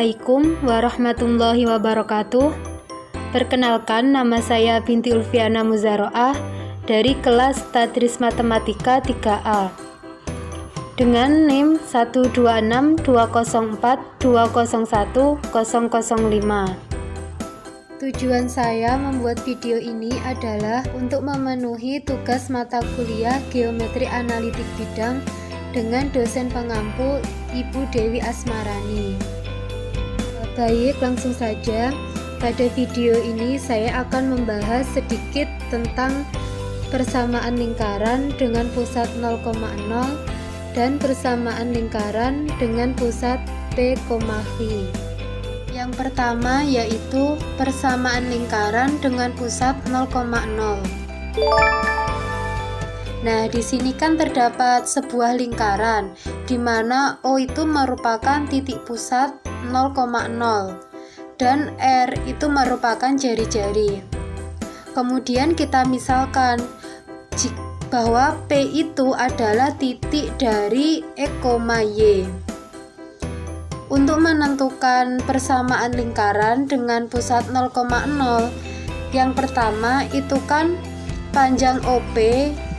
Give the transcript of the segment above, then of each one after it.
Assalamualaikum warahmatullahi wabarakatuh. Perkenalkan, nama saya Binti Ulfiana Muzaroah dari kelas Tadris Matematika 3A dengan NIM 1262042010005. Tujuan saya membuat video ini adalah untuk memenuhi tugas mata kuliah Geometri Analitik Bidang dengan dosen pengampu Ibu Dewi Asmarani. Baik, langsung saja. Pada video ini saya akan membahas sedikit tentang persamaan lingkaran dengan pusat 0,0 dan persamaan lingkaran dengan pusat P, Hi. Yang pertama yaitu persamaan lingkaran dengan pusat 0,0. Nah, di sini kan terdapat sebuah lingkaran di mana O itu merupakan titik pusat 0,0 dan R itu merupakan jari-jari. Kemudian kita misalkan bahwa P itu adalah titik dari E, Y. Untuk menentukan persamaan lingkaran dengan pusat 0,0, yang pertama itu kan panjang OP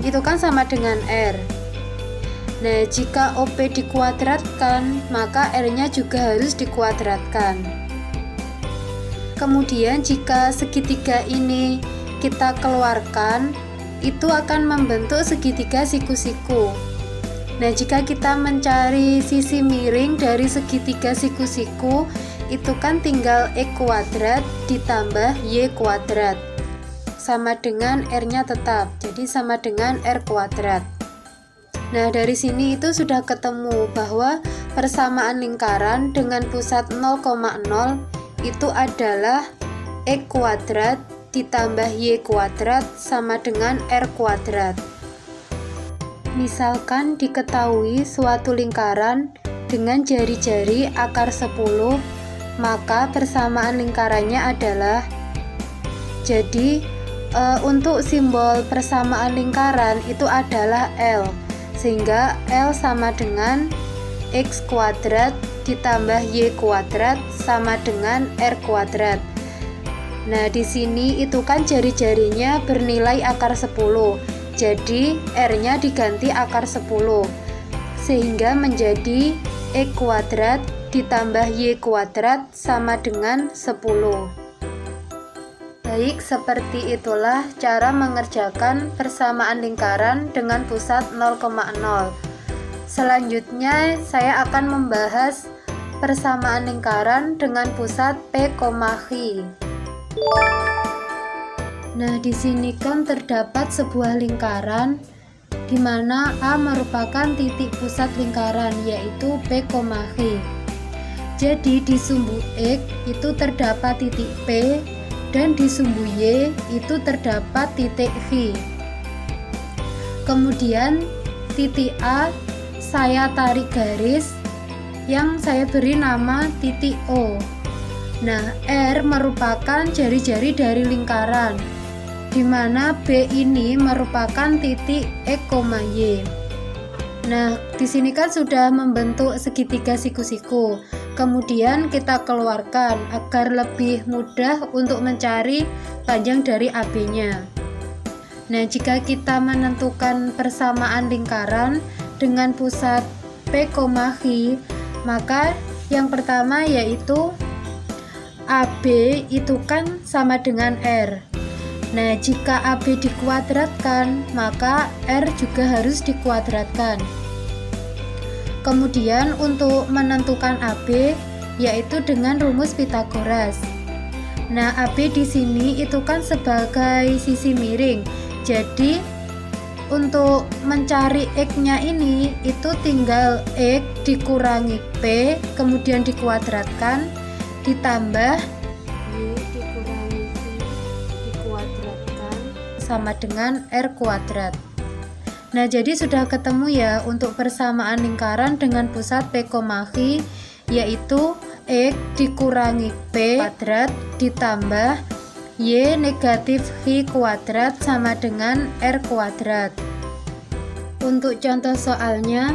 itu kan sama dengan R. Nah, jika OP dikuadratkan, maka R-nya juga harus dikuadratkan. Kemudian jika segitiga ini kita keluarkan, itu akan membentuk segitiga siku-siku. Nah, jika kita mencari sisi miring dari segitiga siku-siku, itu kan tinggal E kuadrat ditambah Y kuadrat. Sama dengan R-nya tetap, jadi sama dengan R kuadrat. Nah, dari sini itu sudah ketemu bahwa persamaan lingkaran dengan pusat 0,0 itu adalah E kuadrat ditambah Y kuadrat sama dengan R kuadrat. Misalkan diketahui suatu lingkaran dengan jari-jari akar 10, maka persamaan lingkarannya adalah, jadi untuk simbol persamaan lingkaran itu adalah L, sehingga L sama dengan X kuadrat ditambah Y kuadrat sama dengan R kuadrat. Nah, di sini itu kan jari-jarinya bernilai akar 10, jadi R-nya diganti akar 10, sehingga menjadi E kuadrat ditambah Y kuadrat sama dengan 10. Baik, seperti itulah cara mengerjakan persamaan lingkaran dengan pusat 0,0. Selanjutnya saya akan membahas persamaan lingkaran dengan pusat P, Hi. Nah, di sini kan terdapat sebuah lingkaran di mana A merupakan titik pusat lingkaran, yaitu P, Hi. Jadi di sumbu X itu terdapat titik P dan di sumbu Y itu terdapat titik V. Kemudian titik A saya tarik garis yang saya beri nama titik O. Nah, R merupakan jari-jari dari lingkaran, di mana B ini merupakan titik E, Y. Nah, di sini kan sudah membentuk segitiga siku-siku. Kemudian kita keluarkan agar lebih mudah untuk mencari panjang dari AB-nya. Nah, jika kita menentukan persamaan lingkaran dengan pusat P, Hi, maka yang pertama yaitu AB itu kan sama dengan R. Nah, jika AB dikuadratkan, maka R juga harus dikuadratkan. Kemudian untuk menentukan AB yaitu dengan rumus Pythagoras. Nah, AB di sini itu kan sebagai sisi miring. Jadi untuk mencari X-nya ini itu tinggal X dikurangi P kemudian dikuadratkan ditambah Y dikurangi P dikuadratkan sama dengan R kuadrat. Nah, jadi sudah ketemu ya untuk persamaan lingkaran dengan pusat P, Hi, yaitu X dikurangi P kuadrat ditambah Y negatif Hi kuadrat sama dengan R kuadrat. Untuk contoh soalnya,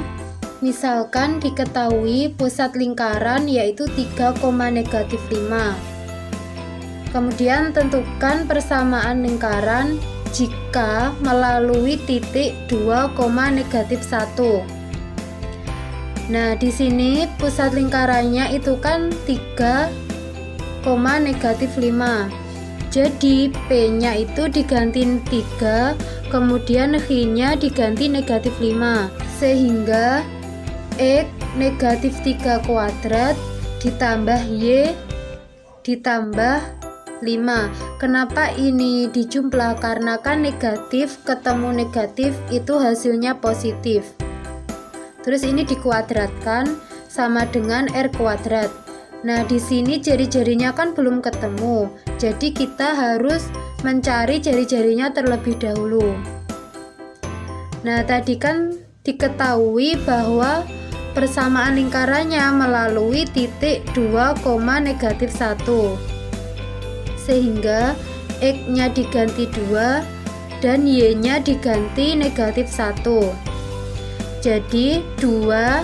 Misalkan diketahui pusat lingkaran yaitu 3,-5. Kemudian tentukan persamaan lingkaran jika melalui titik 2,-1. Nah, di sini pusat lingkarannya itu kan 3,-5. Jadi P-nya itu diganti 3, kemudian H-nya diganti -5, sehingga X negatif 3 kuadrat ditambah Y ditambah 5. Kenapa ini dijumlah? Karena kan negatif ketemu negatif itu hasilnya positif. Terus ini dikuadratkan sama dengan R kuadrat. Nah, di sini jari-jarinya kan belum ketemu. Jadi kita harus mencari jari-jarinya terlebih dahulu. Nah, tadi kan diketahui bahwa persamaan lingkarannya melalui titik 2,-1. Sehingga X-nya diganti 2 dan Y-nya diganti -1. Jadi 2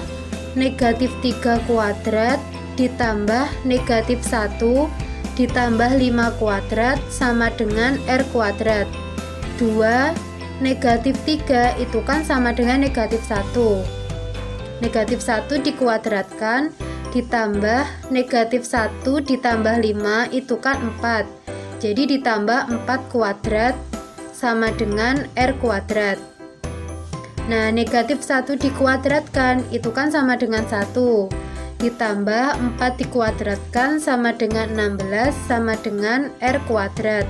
negatif 3 kuadrat ditambah -1 ditambah 5 kuadrat sama dengan R kuadrat. 2 negatif 3 itu kan sama dengan -1. -1 dikuadratkan ditambah -1 ditambah 5 itu kan 4. Jadi ditambah 4 kuadrat sama dengan R kuadrat. Nah, -1 dikuadratkan itu kan sama dengan 1. Ditambah 4 dikuadratkan sama dengan 16 sama dengan R kuadrat.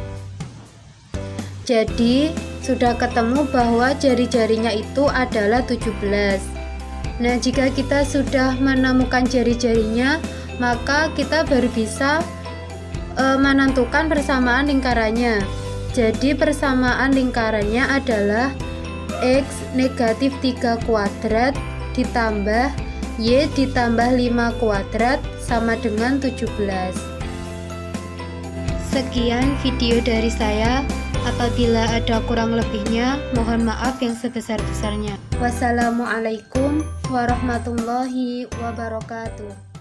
Jadi sudah ketemu bahwa jari-jarinya itu adalah 17. Nah, jika kita sudah menemukan jari-jarinya, maka kita baru bisa menentukan persamaan lingkarannya. Jadi persamaan lingkarannya adalah X negatif 3 kuadrat ditambah Y ditambah 5 kuadrat sama dengan 17. Sekian video dari saya. Apabila ada kurang lebihnya, mohon maaf yang sebesar-besarnya. Wassalamualaikum warahmatullahi wabarakatuh.